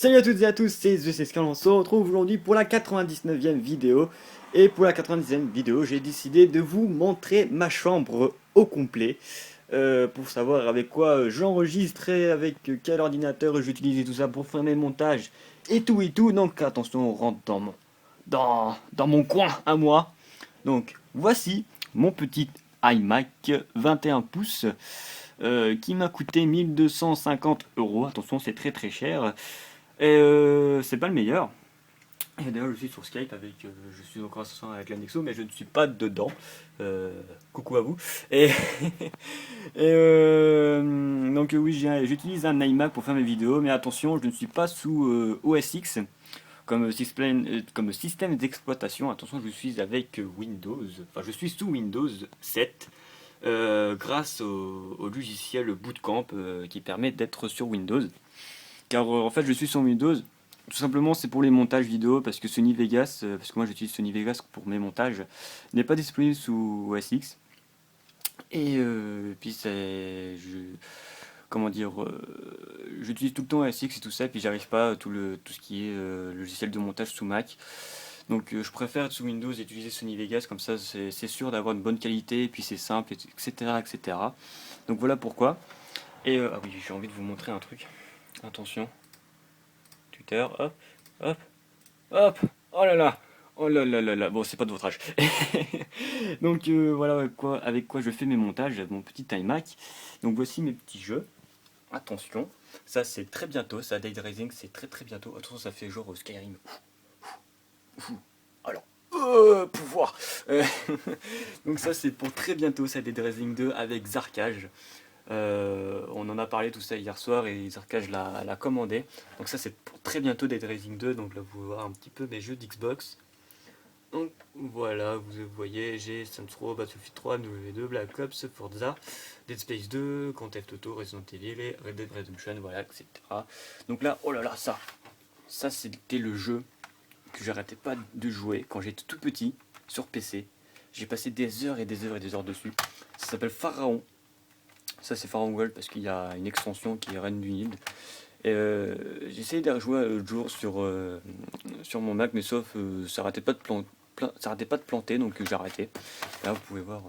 Salut à toutes et à tous, c'est TheSescal, on se retrouve aujourd'hui pour la 99e vidéo. Et pour la 99e vidéo, j'ai décidé de vous montrer ma chambre au complet. Pour savoir avec quoi j'enregistre et avec quel ordinateur j'utilise et tout ça pour faire mes montages et tout et tout. Donc attention, on rentre dans mon coin à moi. Donc voici mon petit iMac 21 pouces qui m'a coûté 1250 €. Attention, c'est très très cher. Et c'est pas le meilleur. Et d'ailleurs, je suis sur Skype avec, je suis en conversation avec la Nexo, mais je ne suis pas dedans. Coucou à vous. Et, donc oui, j'utilise un iMac pour faire mes vidéos, mais attention, je ne suis pas sous OS X comme système d'exploitation. Attention, je suis avec Windows. Enfin, je suis sous Windows 7. Grâce au logiciel Bootcamp qui permet d'être sur Windows. Car en fait je suis sur Windows, tout simplement c'est pour les montages vidéo parce que Sony Vegas, parce que moi j'utilise Sony Vegas pour mes montages, n'est pas disponible sous OS X. Et puis comment dire, j'utilise tout le temps OS X et tout ça, et puis j'arrive pas à tout ce qui est logiciel de montage sous Mac. Donc je préfère être sous Windows et utiliser Sony Vegas, comme ça c'est sûr d'avoir une bonne qualité, et puis c'est simple, etc., etc. Donc voilà pourquoi. Et ah oui, j'ai envie de vous montrer un truc. Attention. Twitter, hop, hop, hop, oh là là, oh là là là là, bon c'est pas de votre âge. Donc voilà avec quoi je fais mes montages, mon petit iMac. Donc voici mes petits jeux, attention, ça c'est très bientôt, ça Dead Rising c'est très très bientôt, attention ça fait genre Skyrim. Alors, pouvoir. Donc ça c'est pour très bientôt, ça Dead Rising 2 avec Zarkage. On en a parlé tout ça hier soir et Zarkage l'a commandé. Donc ça c'est pour très bientôt Dead Rising 2. Donc là vous pouvez voir un petit peu mes jeux d'Xbox. Donc voilà, vous voyez, j'ai Saints Row, Battlefield 3, W2, Black Ops, Forza, Dead Space 2, Grand Theft Auto, Resident Evil et Red Dead Redemption, voilà, etc. Donc là, oh là là, ça c'était le jeu que j'arrêtais pas de jouer quand j'étais tout petit sur PC. J'ai passé des heures et des heures et des heures dessus. Ça s'appelle Pharaon. Ça c'est Pharaon World parce qu'il y a une extension qui est Reine du Nil. J'ai essayé de rejouer l'autre jour sur mon Mac, mais sauf ça arrêtait pas de ça arrêtait pas de planter, donc j'ai arrêté. Là vous pouvez voir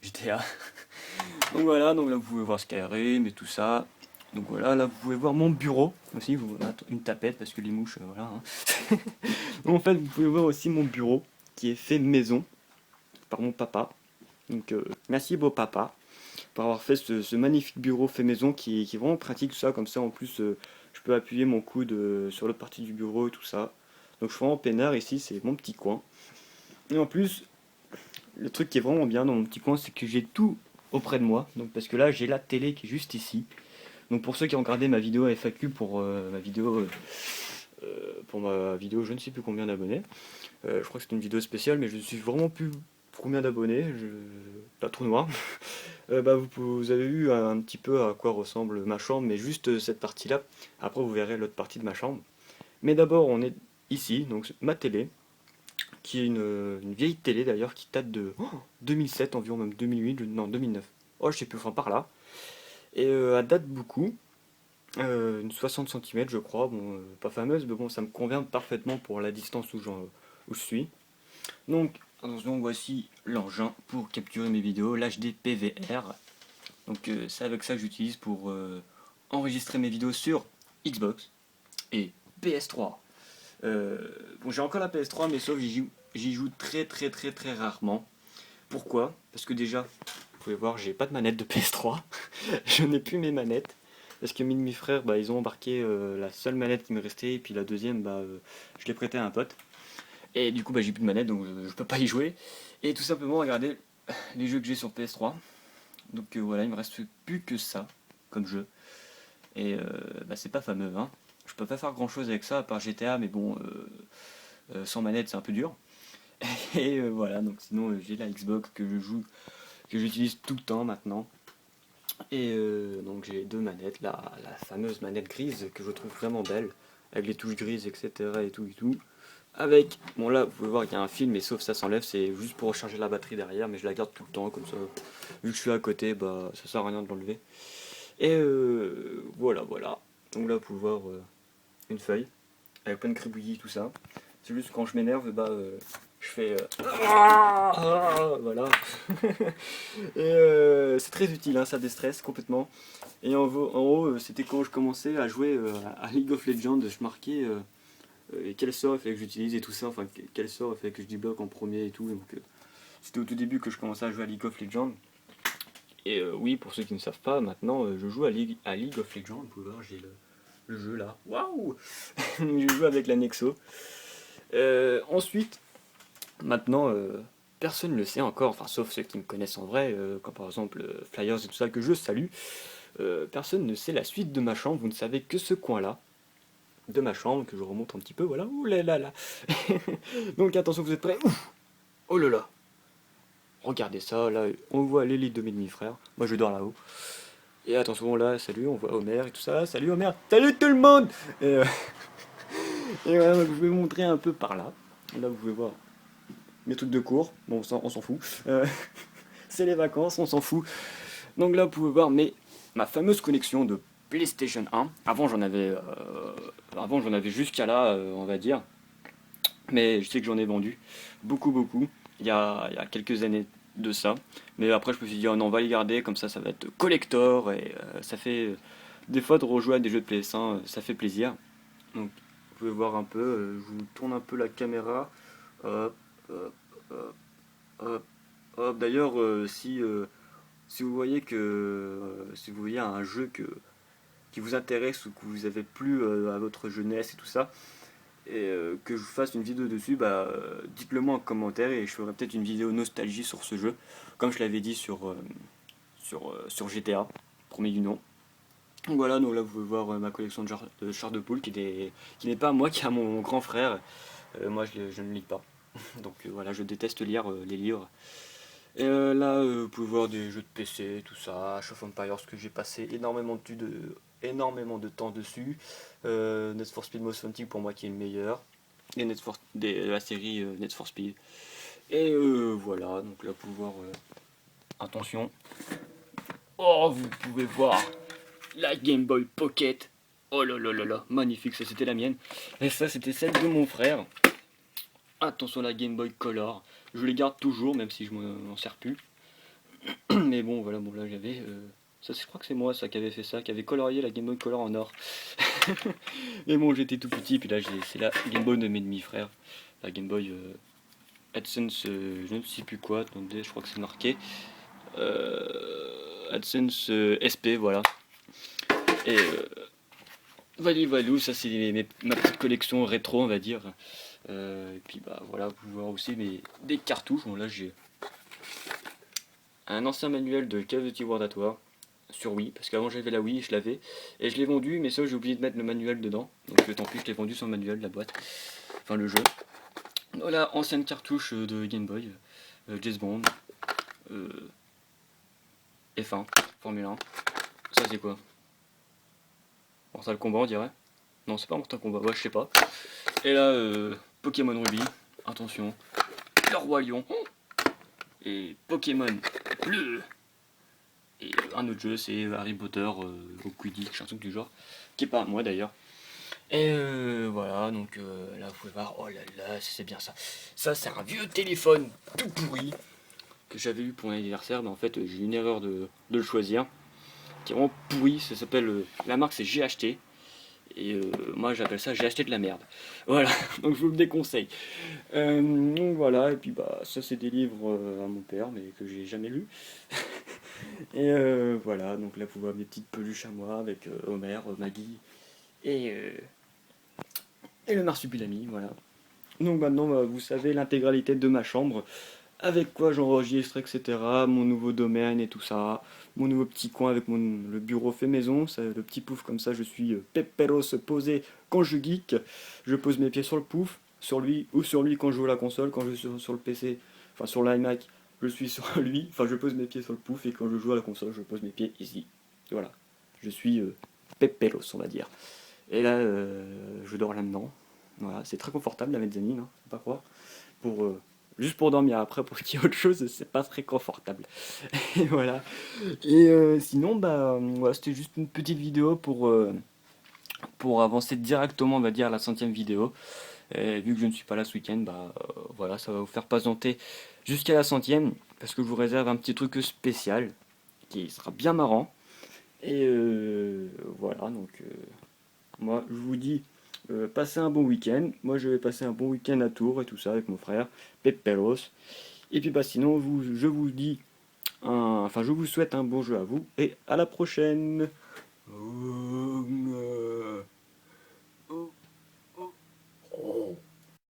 GTA. Donc voilà, donc là vous pouvez voir Skyrim et tout ça. Donc voilà, là vous pouvez voir mon bureau aussi, une tapette parce que les mouches, voilà. Hein. En fait vous pouvez voir aussi mon bureau qui est fait maison par mon papa. Donc merci beau papa pour avoir fait ce magnifique bureau fait maison qui est vraiment pratique, tout ça. Comme ça en plus je peux appuyer mon coude sur l'autre partie du bureau et tout ça. Donc je suis vraiment peinard ici, c'est mon petit coin. Et en plus, le truc qui est vraiment bien dans mon petit coin, c'est que j'ai tout auprès de moi. Donc parce que là j'ai la télé qui est juste ici. Donc pour ceux qui ont regardé ma vidéo FAQ pour ma vidéo je ne sais plus combien d'abonnés. Je crois que c'est une vidéo spéciale, mais je ne suis vraiment plus combien d'abonnés, pas trop noir. Vous avez vu un petit peu à quoi ressemble ma chambre, mais juste cette partie-là. Après, vous verrez l'autre partie de ma chambre. Mais d'abord, on est ici, donc ma télé, qui est une vieille télé d'ailleurs, qui date de 2007 environ, même 2008, non 2009. Oh, je sais plus, enfin par là. Et elle date beaucoup, une 60 cm je crois, bon, pas fameuse, mais bon, ça me convient parfaitement pour la distance où je suis. Donc, attention, voici l'engin pour capturer mes vidéos, l'HD PVR. Donc c'est avec ça que j'utilise pour enregistrer mes vidéos sur Xbox et PS3. Bon, j'ai encore la PS3, mais sauf j'y joue très très très très rarement. Pourquoi? Parce que déjà, vous pouvez voir, j'ai pas de manette de PS3. Je n'ai plus mes manettes. Parce que mes frères, ils ont embarqué la seule manette qui me restait, et puis la deuxième, je l'ai prêtée à un pote. Et du coup, j'ai plus de manette, donc je peux pas y jouer. Et tout simplement, regarder les jeux que j'ai sur PS3. Donc voilà, il me reste plus que ça comme jeu. Et c'est pas fameux, hein. Je peux pas faire grand chose avec ça à part GTA, mais bon, sans manette c'est un peu dur. Et voilà, donc sinon j'ai la Xbox que je joue, que j'utilise tout le temps maintenant. Et donc j'ai deux manettes, la fameuse manette grise que je trouve vraiment belle, avec les touches grises, etc. et tout et tout. Avec, bon là vous pouvez voir qu'il y a un fil, mais sauf ça s'enlève, c'est juste pour recharger la batterie derrière, mais je la garde tout le temps, comme ça, vu que je suis à côté, ça sert à rien de l'enlever. Et voilà, voilà. Donc là vous pouvez voir une feuille, avec plein de cribouillis, tout ça. C'est juste quand je m'énerve, bah, je fais voilà. Et c'est très utile, hein, ça déstresse complètement. Et en haut, c'était quand je commençais à jouer à League of Legends, je marquais quel sort il fallait que j'utilise et tout ça, enfin quel sort il fallait que je débloque en premier et tout. Donc c'était au tout début que je commençais à jouer à League of Legends. Et oui, pour ceux qui ne savent pas, maintenant je joue à League of Legends. Vous pouvez voir, j'ai le jeu là. Waouh. Je joue avec la Nexo. Ensuite, maintenant, personne ne le sait encore, enfin sauf ceux qui me connaissent en vrai, comme par exemple Flyers et tout ça, que je salue. Personne ne sait la suite de ma chambre, vous ne savez que ce coin-là de ma chambre, que je remonte un petit peu, voilà, ouh là là là. Donc attention, vous êtes prêts? Ouf. Oh là là. Regardez ça, là, on voit l'élite de mes demi-frères, moi je dors là-haut. Et attention, là, salut, on voit Homer et tout ça, salut Homer, salut tout le monde. Et voilà, donc, je vais vous montrer un peu par là. Là, vous pouvez voir mes trucs de cours, bon, on s'en fout. C'est les vacances, on s'en fout. Donc là, vous pouvez voir ma fameuse collection de PlayStation 1. Avant, j'en avais jusqu'à là, on va dire. Mais je sais que j'en ai vendu beaucoup, beaucoup. Il y a quelques années de ça. Mais après, je me suis dit, oh non, on va les garder, comme ça va être collector. Et ça fait des fois de rejouer à des jeux de PS1, ça fait plaisir. Donc, vous pouvez voir un peu, je vous tourne un peu la caméra. Hop, hop, hop, hop, hop. D'ailleurs, si vous voyez si vous voyez un jeu qui vous intéresse ou que vous avez plu à votre jeunesse et tout ça, et que je vous fasse une vidéo dessus, bah, dites-le moi en commentaire et je ferai peut-être une vidéo nostalgie sur ce jeu, comme je l'avais dit sur GTA, premier du nom. Donc voilà, donc là vous pouvez voir ma collection de chars de poule qui n'est pas à moi, qui est à mon grand frère. Moi je ne lis pas, donc voilà, je déteste lire les livres. Et là, vous pouvez voir des jeux de PC, tout ça, Age of Empires, que j'ai passé énormément de temps dessus. Need for Speed Most Wanted pour moi qui est le meilleur. Et la série Need for Speed. Et voilà, donc là, vous pouvez voir. Attention. Oh, vous pouvez voir la Game Boy Pocket. Oh là là là là, magnifique, ça c'était la mienne. Et ça c'était celle de mon frère. Attention la Game Boy Color. Je les garde toujours, même si je m'en sers plus. Mais bon, voilà, bon là j'avais. Ça, je crois que c'est moi ça qui avait fait ça, qui avait colorié la Game Boy Color en or. Mais bon, j'étais tout petit, puis là c'est la Game Boy de mes demi-frères. La Game Boy AdSense, je ne sais plus quoi, attendez, je crois que c'est marqué. AdSense SP, voilà. Et valou, ça c'est ma petite collection rétro, on va dire. Et puis bah voilà, vous pouvez voir aussi des cartouches. Bon là j'ai un ancien manuel de Call of Duty World at War sur Wii, parce qu'avant j'avais la Wii, je l'avais, et je l'ai vendu, mais ça j'ai oublié de mettre le manuel dedans, donc tant pis, je l'ai vendu sans manuel, la boîte, enfin le jeu. Voilà, ancienne cartouche de Game Boy, James Bond, F1, Formule 1, ça c'est quoi? Mortal Kombat on dirait? Non, c'est pas Mortal Kombat, ouais, je sais pas. Et là, Pokémon Ruby, attention, le Roi Lion, et Pokémon Bleu. Et un autre jeu, c'est Harry Potter au Quidditch, un truc du genre, qui est pas à moi d'ailleurs. Et voilà, donc là vous pouvez voir, oh là là, c'est bien ça. Ça c'est un vieux téléphone tout pourri que j'avais eu pour mon anniversaire, mais en fait j'ai eu une erreur de le choisir, qui est vraiment pourri, ça s'appelle, la marque c'est GHT. Et moi j'appelle ça j'ai acheté de la merde. Voilà, donc je vous le déconseille. Donc voilà, et puis bah ça c'est des livres à mon père, mais que j'ai jamais lus. Et voilà, donc là vous voyez mes petites peluches à moi avec Homer, Maggie et le marsupilami, voilà. Donc maintenant vous savez l'intégralité de ma chambre, avec quoi j'enregistre, etc. Mon nouveau domaine et tout ça. Mon nouveau petit coin avec le bureau fait maison. Ça, le petit pouf comme ça, je suis Pepperos posé quand je geek. Je pose mes pieds sur le pouf, sur lui, ou sur lui quand je joue à la console, quand je suis sur le PC, enfin sur l'iMac, je suis sur lui. Enfin, je pose mes pieds sur le pouf et quand je joue à la console, je pose mes pieds ici. Voilà. Je suis Pepperos, on va dire. Et là, je dors là-dedans. Voilà, c'est très confortable la mezzanine, hein, faut pas croire. Juste pour dormir, après pour qu'il y ait autre chose, c'est pas très confortable. Et voilà. Et sinon, bah voilà, c'était juste une petite vidéo pour avancer directement, on va dire, à la 100e vidéo. Et vu que je ne suis pas là ce week-end, voilà, ça va vous faire patienter jusqu'à la 100e, parce que je vous réserve un petit truc spécial, qui sera bien marrant. Et voilà, donc moi je vous dis, passez un bon week-end. Moi je vais passer un bon week-end à Tours et tout ça avec mon frère, Peperos. Et puis sinon, je vous dis, enfin je vous souhaite un bon jeu à vous, et à la prochaine.